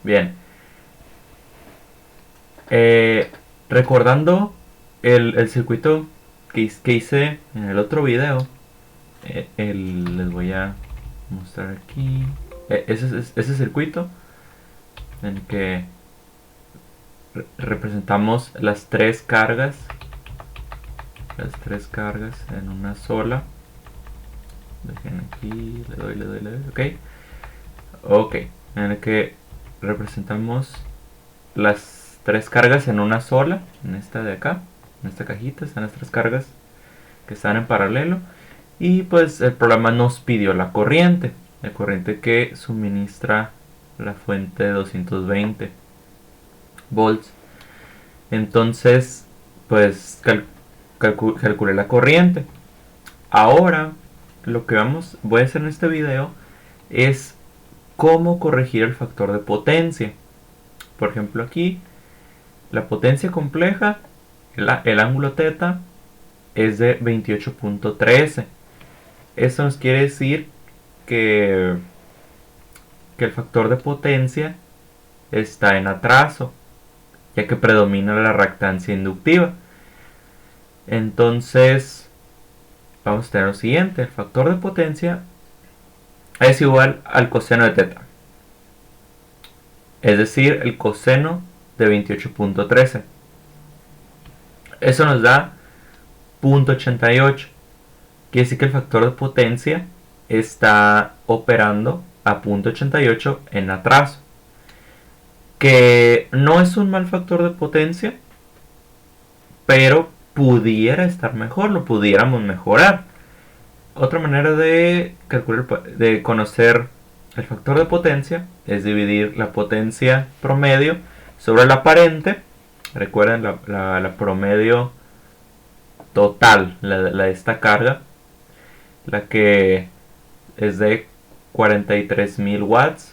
Bien. Eh, recordando el circuito que hice en el otro video, les voy a mostrar aquí. Ese circuito en el que representamos las tres cargas en una sola. Dejen aquí, le doy, ok, en el que representamos las tres cargas en una sola, en esta de acá, en esta cajita están las tres cargas que están en paralelo, y pues el programa nos pidió la corriente que suministra la fuente de 220 volts. Entonces pues calculé la corriente. Ahora lo que voy a hacer en este video es cómo corregir el factor de potencia. Por ejemplo, aquí la potencia compleja, el ángulo θ, es de 28.13. Eso nos quiere decir que el factor de potencia está en atraso, ya que predomina la reactancia inductiva. Entonces vamos a tener lo siguiente: el factor de potencia es igual al coseno de θ, es decir, el coseno de 28.13. Eso nos da 0.88. Quiere decir que el factor de potencia está operando a 0.88 en atraso, que no es un mal factor de potencia, pero pudiera estar mejor, lo pudiéramos mejorar. Otra manera de calcular, de conocer el factor de potencia, es dividir la potencia promedio sobre la aparente. Recuerden, la promedio total, la de esta carga, la que es de 43.000 watts,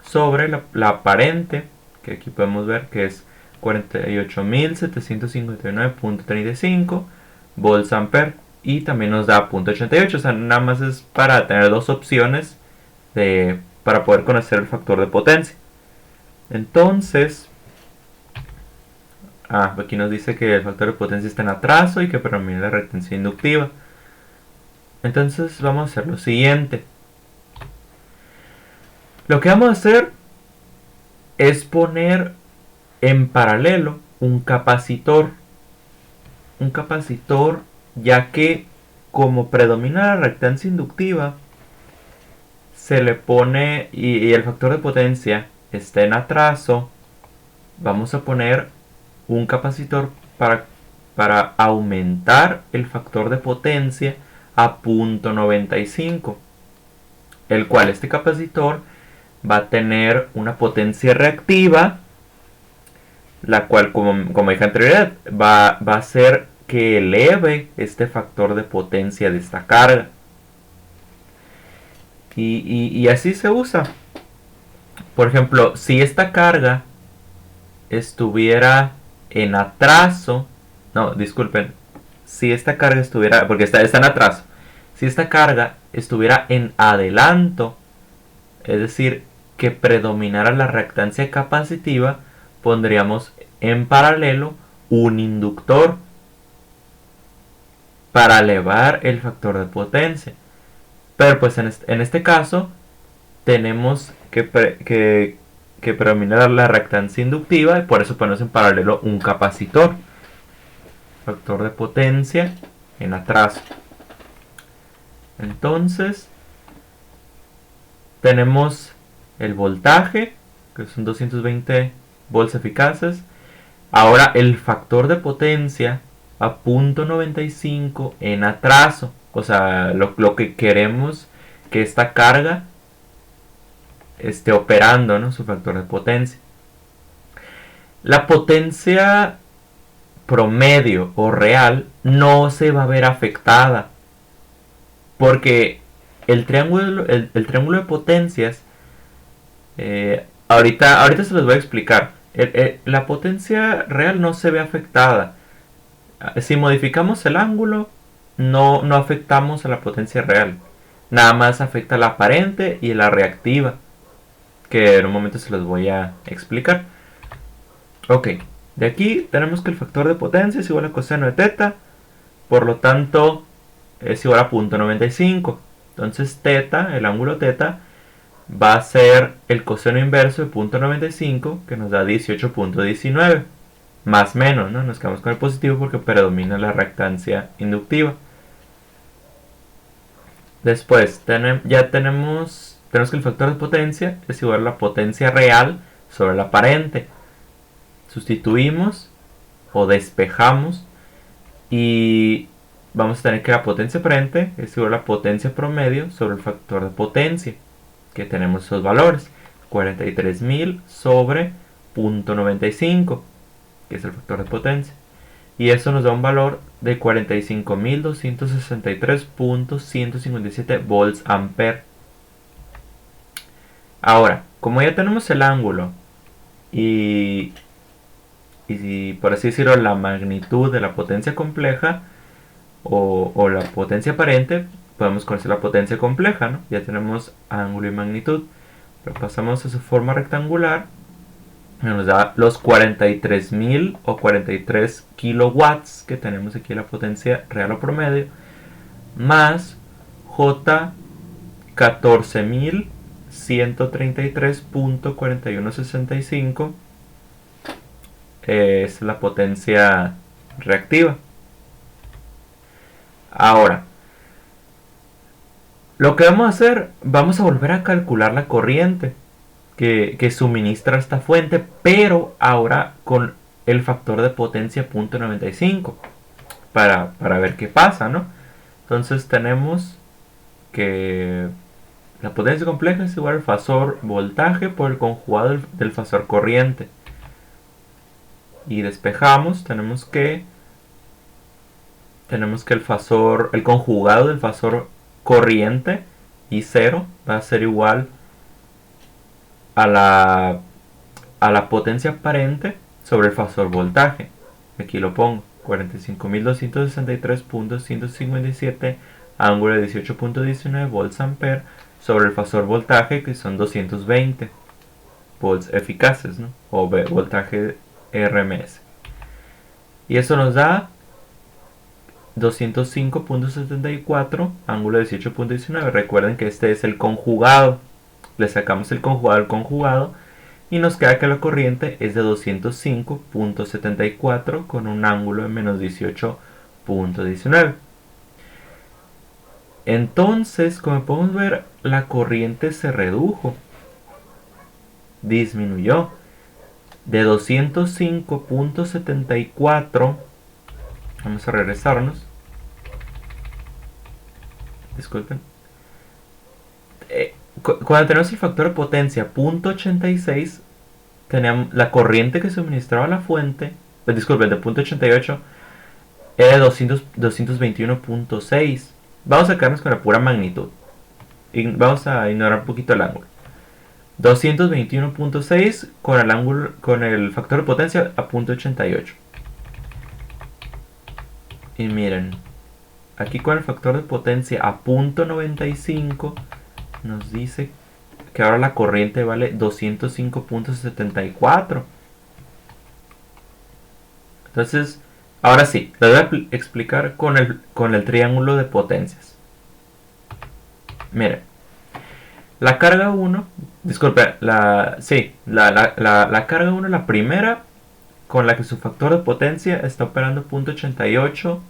sobre la aparente, que aquí podemos ver que es 48.759.35 volts ampere, y también nos da 0.88. O sea, nada más es para tener dos opciones para poder conocer el factor de potencia. Entonces, aquí nos dice que el factor de potencia está en atraso y que predomina la reactancia inductiva. Entonces vamos a hacer lo siguiente. Lo que vamos a hacer es poner en paralelo un capacitor. Un capacitor, ya que como predomina la reactancia inductiva, se le pone y el factor de potencia está en atraso, vamos a poner un capacitor para aumentar el factor de potencia a 0.95, el cual este capacitor va a tener una potencia reactiva, la cual, como dije anteriormente, va a hacer que eleve este factor de potencia de esta carga. Y así se usa. Por ejemplo, si esta carga estuviera en atraso, no, disculpen, si esta carga estuviera, porque está en atraso, si esta carga estuviera en adelanto, es decir, que predominara la reactancia capacitiva, pondríamos en paralelo un inductor para elevar el factor de potencia. Pero pues en este caso tenemos que predominar la reactancia inductiva, y por eso ponemos en paralelo un capacitor. Factor de potencia en atraso. Entonces tenemos el voltaje, que son 220 volts eficaces. Ahora el factor de potencia a 0.95 en atraso. O sea, lo que queremos que esta carga esté operando, ¿no? Su factor de potencia. La potencia promedio o real no se va a ver afectada, porque el triángulo de potencias, ahorita se los voy a explicar. La potencia real no se ve afectada. Si modificamos el ángulo, no afectamos a la potencia real, nada más afecta a la aparente y la reactiva. que en un momento se los voy a explicar. Ok, de aquí tenemos que el factor de potencia es igual a coseno de teta, por lo tanto es igual a 0.95. Entonces teta, el ángulo teta, va a ser el coseno inverso de 0.95, que nos da 18.19. Más menos, ¿no? Nos quedamos con el positivo porque predomina la reactancia inductiva. Después ya tenemos que el factor de potencia es igual a la potencia real sobre la aparente. Sustituimos o despejamos y vamos a tener que la potencia aparente es igual a la potencia promedio sobre el factor de potencia, que tenemos esos valores, 43.000 sobre 0.95, que es el factor de potencia. Y eso nos da un valor de 45.263.157 volts ampere. Ahora, como ya tenemos el ángulo y por así decirlo la magnitud de la potencia compleja o la potencia aparente, podemos conocer la potencia compleja, ¿no? Ya tenemos ángulo y magnitud. Pero pasamos a su forma rectangular, nos da los 43.000 o 43 kilowatts que tenemos aquí la potencia real o promedio, más J 14.133.4165 es la potencia reactiva. Ahora, lo que vamos a hacer, vamos a volver a calcular la corriente que suministra esta fuente, pero ahora con el factor de potencia 0.95 para ver qué pasa, ¿no? Entonces tenemos que la potencia compleja es igual al fasor voltaje por el conjugado del fasor corriente. Y despejamos, tenemos que el conjugado del fasor corriente y 0 va a ser igual a la potencia aparente sobre el fasor voltaje. Aquí lo pongo, 45.263.157 ángulo de 18.19 volts ampere sobre el fasor voltaje, que son 220 volts eficaces, ¿no? O voltaje RMS. Y eso nos da 205.74 ángulo de 18.19. Recuerden que este es el conjugado. Le sacamos el conjugado al conjugado y nos queda que la corriente es de 205.74 con un ángulo de menos 18.19. Entonces, como podemos ver, la corriente se redujo, disminuyó de 205.74. Vamos a regresarnos. Disculpen. Cuando tenemos el factor de potencia 0.86, teníamos la corriente que suministraba la fuente, disculpen, de 0.88 era de 221.6. Vamos a quedarnos con la pura magnitud y vamos a ignorar un poquito el ángulo. 221.6 con el ángulo, con el factor de potencia a 0.88. Y miren, aquí con el factor de potencia a 0.95 nos dice que ahora la corriente vale 205.74. Entonces, ahora sí, les voy a explicar con el triángulo de potencias. Miren, la carga 1, disculpe, la carga 1, la primera, con la que su factor de potencia está operando 0.88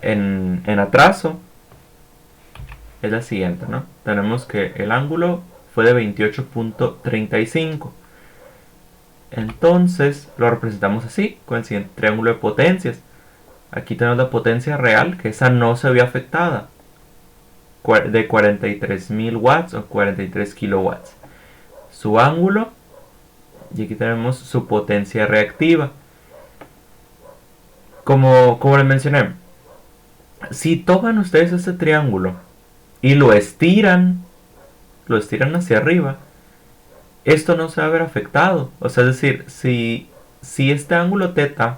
en atraso, es la siguiente, ¿no? Tenemos que el ángulo fue de 28.35. Entonces lo representamos así, con el siguiente triángulo de potencias. Aquí tenemos la potencia real, que esa no se vio afectada, de 43.000 watts o 43 kilowatts. Su ángulo, y aquí tenemos su potencia reactiva. Como les mencioné, si toman ustedes este triángulo y lo estiran hacia arriba, esto no se va a ver afectado. O sea, es decir, si este ángulo teta,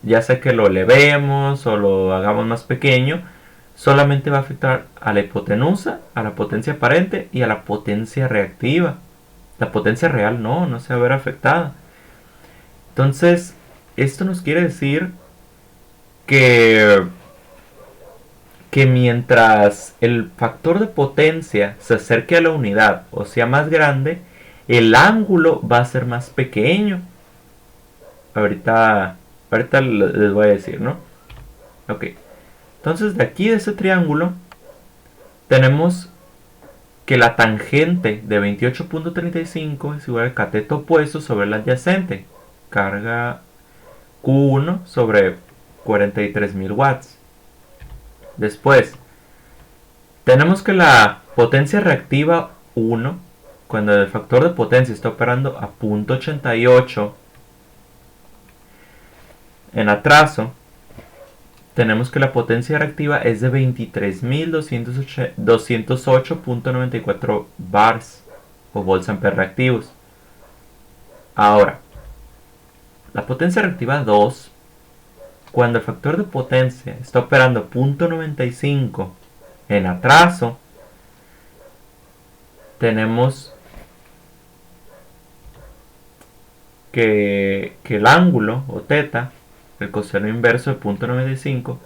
ya sea que lo elevemos o lo hagamos más pequeño, solamente va a afectar a la hipotenusa, a la potencia aparente y a la potencia reactiva. La potencia real no se va a ver afectada. Entonces, esto nos quiere decir que mientras el factor de potencia se acerque a la unidad o sea más grande, el ángulo va a ser más pequeño. Ahorita les voy a decir, ¿no? Ok. Entonces, de aquí de ese triángulo, tenemos que la tangente de 28.35 es igual al cateto opuesto sobre el adyacente. Carga Q1 sobre 43.000 watts. Después, tenemos que la potencia reactiva 1, cuando el factor de potencia está operando a 0.88 en atraso, tenemos que la potencia reactiva es de 23.208.94 bars o volts ampere reactivos. Ahora, la potencia reactiva 2, cuando el factor de potencia está operando a 0.95 en atraso, tenemos que el ángulo o teta, el coseno inverso de 0.95,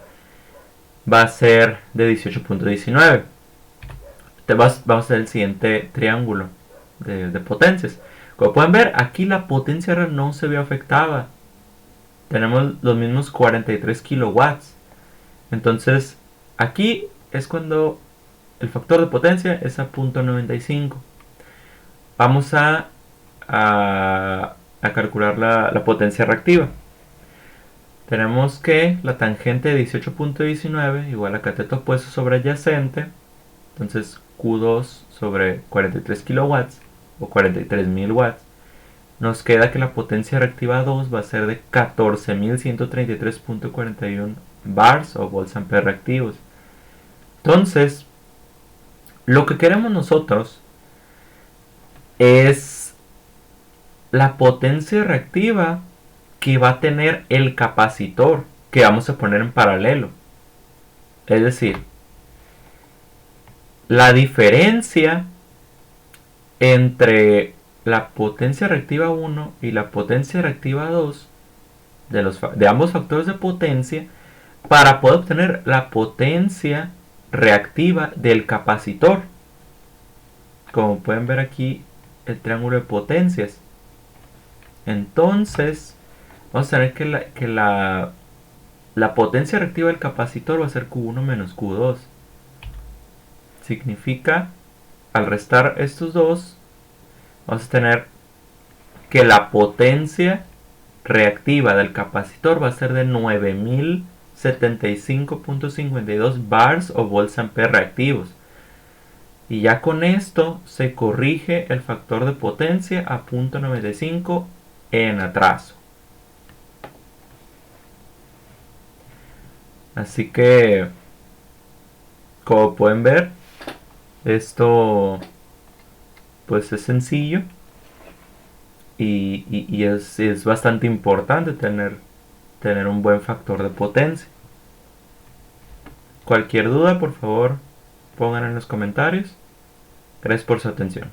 va a ser de 18.19. Vamos a hacer el siguiente triángulo de potencias. Como pueden ver, aquí la potencia real no se ve afectada. Tenemos los mismos 43 kilowatts. Entonces, aquí es cuando el factor de potencia es a 0.95. Vamos a calcular la potencia reactiva. Tenemos que la tangente de 18.19 igual a cateto opuesto sobre adyacente. Entonces Q2 sobre 43 kilowatts o 43.000 watts. Nos queda que la potencia reactiva 2 va a ser de 14.133.41 bars o volts ampere reactivos. Entonces, lo que queremos nosotros es la potencia reactiva que va a tener el capacitor que vamos a poner en paralelo. Es decir, la diferencia entre la potencia reactiva 1 y la potencia reactiva 2 de ambos factores de potencia para poder obtener la potencia reactiva del capacitor. Como pueden ver aquí, el triángulo de potencias. Entonces, vamos a tener que la potencia reactiva del capacitor va a ser Q1 menos Q2. Significa, al restar estos dos, vamos a tener que la potencia reactiva del capacitor va a ser de 9075.52 bars o volts ampere reactivos. Y ya con esto se corrige el factor de potencia a 0.95 en atraso. Así que, como pueden ver, esto pues es sencillo y es bastante importante tener un buen factor de potencia. Cualquier duda, por favor, pongan en los comentarios. Gracias por su atención.